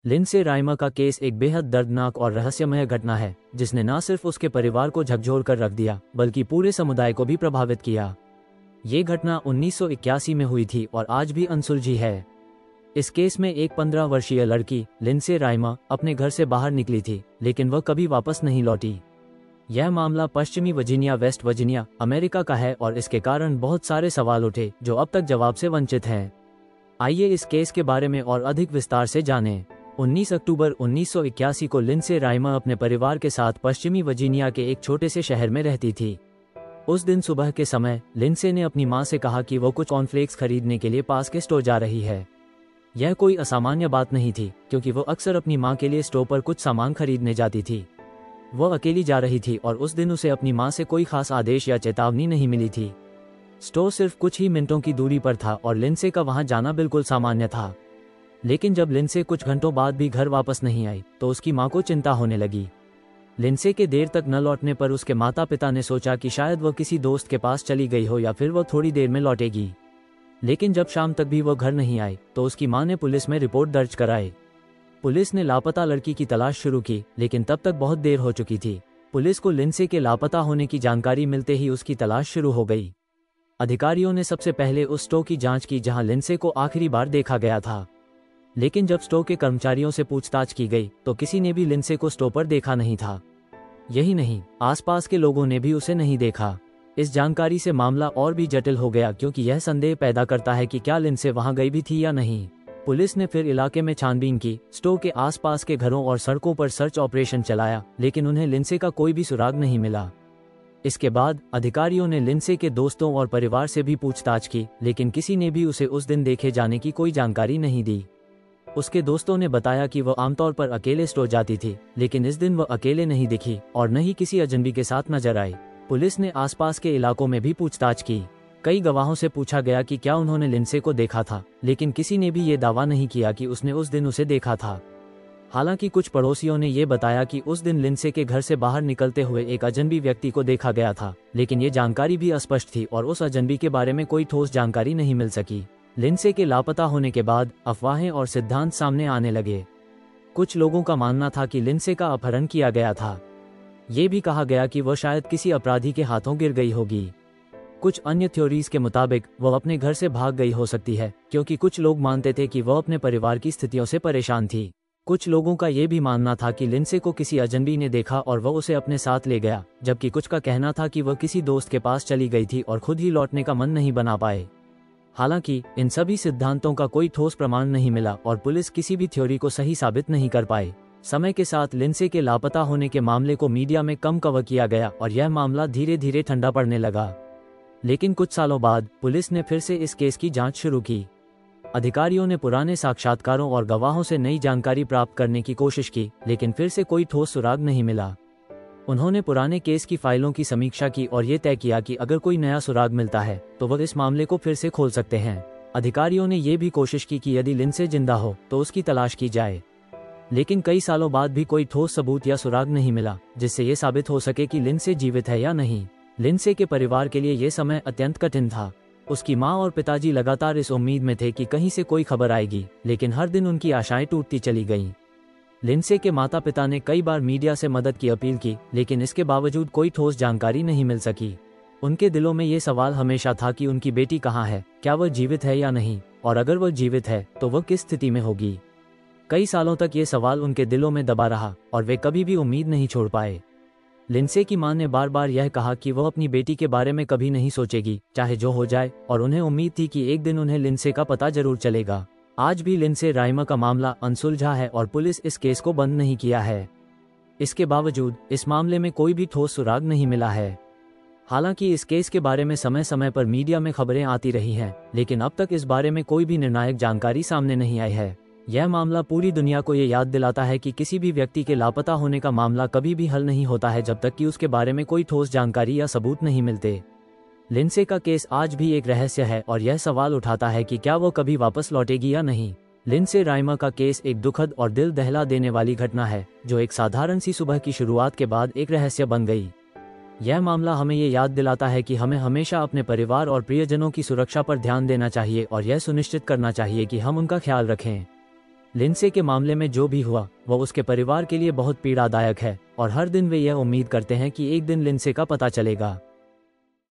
Lindsey Rymer का case एक बेहद दर्दनाक और रहस्यमय घटना है जिसने न सिर्फ उसके परिवार को झकझोर कर रख दिया बल्कि पूरे समुदाय को भी प्रभावित किया। ये घटना 1981 में हुई थी और आज भी अनसुलझी है। इस केस में एक 15 वर्षीय लड़की लिंडसे राइमर अपने घर से बाहर निकली थी, लेकिन वह कभी वापस नहीं लौटी। यह मामला पश्चिमी वर्जीनिया, वेस्ट वर्जीनिया, अमेरिका का है और इसके कारण बहुत सारे सवाल उठे जो अब तक जवाब से वंचित हैं। आइए इस केस के बारे में और अधिक विस्तार से जानें। 19 अक्टूबर 1981 को लिंडसे राइमर अपने परिवार के साथ पश्चिमी वर्जीनिया के एक छोटे से शहर में रहती थी। उस दिन सुबह के समय लिंडसे ने अपनी मां से कहा कि वो कुछ कॉर्नफ्लेक्स खरीदने के लिए पास के स्टोर जा रही है। यह कोई असामान्य बात नहीं थी क्योंकि वो अक्सर अपनी मां के लिए स्टोर पर कुछ सामान खरीदने जाती थी। वह अकेली जा रही थी और उस दिन उसे अपनी मां से कोई खास आदेश या चेतावनी नहीं मिली थी। स्टोर सिर्फ कुछ ही मिनटों की दूरी पर था और लिंडसे का वहां जाना बिल्कुल सामान्य था। लेकिन जब लिंडसे कुछ घंटों बाद भी घर वापस नहीं आई तो उसकी मां को चिंता होने लगी। लिंडसे के देर तक न लौटने पर उसके माता पिता ने सोचा कि शायद वह किसी दोस्त के पास चली गई हो या फिर वह थोड़ी देर में लौटेगी। लेकिन जब शाम तक भी वह घर नहीं आई तो उसकी मां ने पुलिस में रिपोर्ट दर्ज कराई। पुलिस ने लापता लड़की की तलाश शुरू की, लेकिन तब तक बहुत देर हो चुकी थी। पुलिस को लिंडसे के लापता होने की जानकारी मिलते ही उसकी तलाश शुरू हो गई। अधिकारियों ने सबसे पहले उस स्टोर की जांच की जहां लिंडसे को आखिरी बार देखा गया था। लेकिन जब स्टोर के कर्मचारियों से पूछताछ की गई तो किसी ने भी लिंडसे को स्टोर पर देखा नहीं था। यही नहीं, आसपास के लोगों ने भी उसे नहीं देखा। इस जानकारी से मामला और भी जटिल हो गया क्योंकि यह संदेह पैदा करता है कि क्या लिंडसे वहां गई भी थी या नहीं। पुलिस ने फिर इलाके में छानबीन की, स्टोर के आसपास के घरों और सड़कों पर सर्च ऑपरेशन चलाया, लेकिन उन्हें लिंडसे का कोई भी सुराग नहीं मिला। इसके बाद अधिकारियों ने लिंडसे के दोस्तों और परिवार से भी पूछताछ की, लेकिन किसी ने भी उसे उस दिन देखे जाने की कोई जानकारी नहीं दी। उसके दोस्तों ने बताया कि वह आमतौर पर अकेले स्टोर जाती थी, लेकिन इस दिन वह अकेले नहीं दिखी और न ही किसी अजनबी के साथ नजर आई। पुलिस ने आसपास के इलाकों में भी पूछताछ की। कई गवाहों से पूछा गया कि क्या उन्होंने लिंडसे को देखा था, लेकिन किसी ने भी ये दावा नहीं किया कि उसने उस दिन उसे देखा था। हालांकि कुछ पड़ोसियों ने ये बताया कि उस दिन लिंडसे के घर से बाहर निकलते हुए एक अजनबी व्यक्ति को देखा गया था, लेकिन ये जानकारी भी अस्पष्ट थी और उस अजनबी के बारे में कोई ठोस जानकारी नहीं मिल सकी। लिंडसे के लापता होने के बाद अफवाहें और सिद्धांत सामने आने लगे। कुछ लोगों का मानना था कि लिंडसे का अपहरण किया गया था। ये भी कहा गया कि वह शायद किसी अपराधी के हाथों गिर गई होगी। कुछ अन्य थ्योरीज के मुताबिक वह अपने घर से भाग गई हो सकती है, क्योंकि कुछ लोग मानते थे कि वह अपने परिवार की स्थितियों से परेशान थी। कुछ लोगों का यह भी मानना था कि लिंडसे को किसी अजनबी ने देखा और वह उसे अपने साथ ले गया, जबकि कुछ का कहना था कि वह किसी दोस्त के पास चली गई थी और खुद ही लौटने का मन नहीं बना पाए। हालांकि इन सभी सिद्धांतों का कोई ठोस प्रमाण नहीं मिला और पुलिस किसी भी थ्योरी को सही साबित नहीं कर पाई। समय के साथ लिंडसे के लापता होने के मामले को मीडिया में कम कवर किया गया और यह मामला धीरे धीरे ठंडा पड़ने लगा। लेकिन कुछ सालों बाद पुलिस ने फिर से इस केस की जांच शुरू की। अधिकारियों ने पुराने साक्षात्कारों और गवाहों से नई जानकारी प्राप्त करने की कोशिश की, लेकिन फिर से कोई ठोस सुराग नहीं मिला। उन्होंने पुराने केस की फाइलों की समीक्षा की और ये तय किया कि अगर कोई नया सुराग मिलता है तो वह इस मामले को फिर से खोल सकते हैं। अधिकारियों ने यह भी कोशिश की कि यदि लिंडसे जिंदा हो तो उसकी तलाश की जाए, लेकिन कई सालों बाद भी कोई ठोस सबूत या सुराग नहीं मिला जिससे ये साबित हो सके कि लिंडसे जीवित है या नहीं। लिंडसे के परिवार के लिए यह समय अत्यंत कठिन था। उसकी मां और पिताजी लगातार इस उम्मीद में थे कि कहीं से कोई खबर आएगी, लेकिन हर दिन उनकी आशाएं टूटती चली गईं। लिंडसे के माता पिता ने कई बार मीडिया से मदद की अपील की, लेकिन इसके बावजूद कोई ठोस जानकारी नहीं मिल सकी। उनके दिलों में ये सवाल हमेशा था कि उनकी बेटी कहाँ है, क्या वह जीवित है या नहीं, और अगर वह जीवित है तो वह किस स्थिति में होगी। कई सालों तक ये सवाल उनके दिलों में दबा रहा और वे कभी भी उम्मीद नहीं छोड़ पाए। लिंडसे की मां ने बार बार यह कहा कि वह अपनी बेटी के बारे में कभी नहीं सोचेगी, चाहे जो हो जाए, और उन्हें उम्मीद थी कि एक दिन उन्हें लिंडसे का पता जरूर चलेगा। आज भी लिंडसे राइमर का मामला अनसुलझा है और पुलिस इस केस को बंद नहीं किया है। इसके बावजूद इस मामले में कोई भी ठोस सुराग नहीं मिला है। हालांकि इस केस के बारे में समय समय पर मीडिया में खबरें आती रही हैं, लेकिन अब तक इस बारे में कोई भी निर्णायक जानकारी सामने नहीं आई है। यह मामला पूरी दुनिया को ये याद दिलाता है कि किसी भी व्यक्ति के लापता होने का मामला कभी भी हल नहीं होता है जब तक कि उसके बारे में कोई ठोस जानकारी या सबूत नहीं मिलते। लिंडसे का केस आज भी एक रहस्य है और यह सवाल उठाता है कि क्या वो कभी वापस लौटेगी या नहीं। लिंडसे राइमर का केस एक दुखद और दिल दहला देने वाली घटना है जो एक साधारण सी सुबह की शुरुआत के बाद एक रहस्य बन गई। यह मामला हमें ये याद दिलाता है कि हमें हमेशा अपने परिवार और प्रियजनों की सुरक्षा पर ध्यान देना चाहिए और यह सुनिश्चित करना चाहिए कि हम उनका ख्याल रखें। लिंडसे के मामले में जो भी हुआ वह उसके परिवार के लिए बहुत पीड़ादायक है और हर दिन वे यह उम्मीद करते हैं कि एक दिन लिंडसे का पता चलेगा।